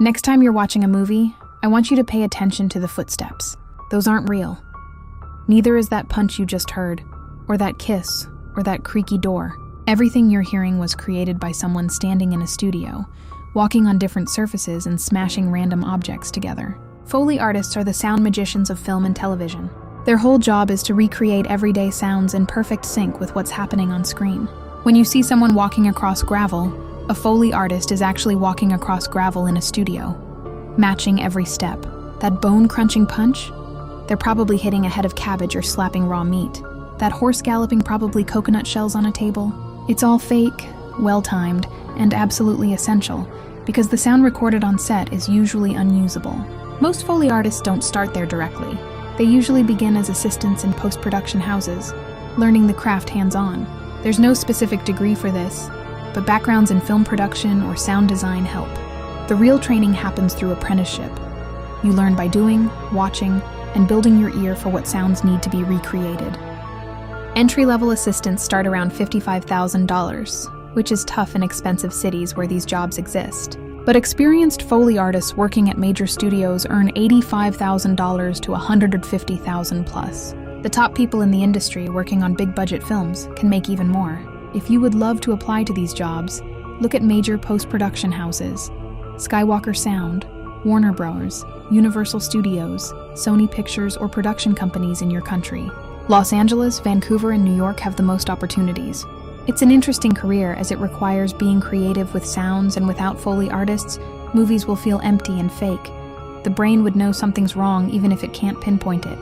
Next time you're watching a movie, I want you to pay attention to the footsteps. Those aren't real. Neither is that punch you just heard, or that kiss, or that creaky door. Everything you're hearing was created by someone standing in a studio, walking on different surfaces and smashing random objects together. Foley artists are the sound magicians of film and television. Their whole job is to recreate everyday sounds in perfect sync with what's happening on screen. When you see someone walking across gravel, a Foley artist is actually walking across gravel in a studio, matching every step. That bone-crunching punch? They're probably hitting a head of cabbage or slapping raw meat. That horse galloping probably coconut shells on a table. It's all fake, well-timed, and absolutely essential, because the sound recorded on set is usually unusable. Most Foley artists don't start there directly. They usually begin as assistants in post-production houses, learning the craft hands-on. There's no specific degree for this, but backgrounds in film production or sound design help. The real training happens through apprenticeship. You learn by doing, watching, and building your ear for what sounds need to be recreated. Entry-level assistants start around $55,000, which is tough in expensive cities where these jobs exist. But experienced Foley artists working at major studios earn $85,000 to $150,000 plus. The top people in the industry working on big-budget films can make even more. If you would love to apply to these jobs, look at major post-production houses, Skywalker Sound, Warner Bros., Universal Studios, Sony Pictures, or production companies in your country. Los Angeles, Vancouver, and New York have the most opportunities. It's an interesting career as it requires being creative with sounds, and without Foley artists, movies will feel empty and fake. The brain would know something's wrong even if it can't pinpoint it.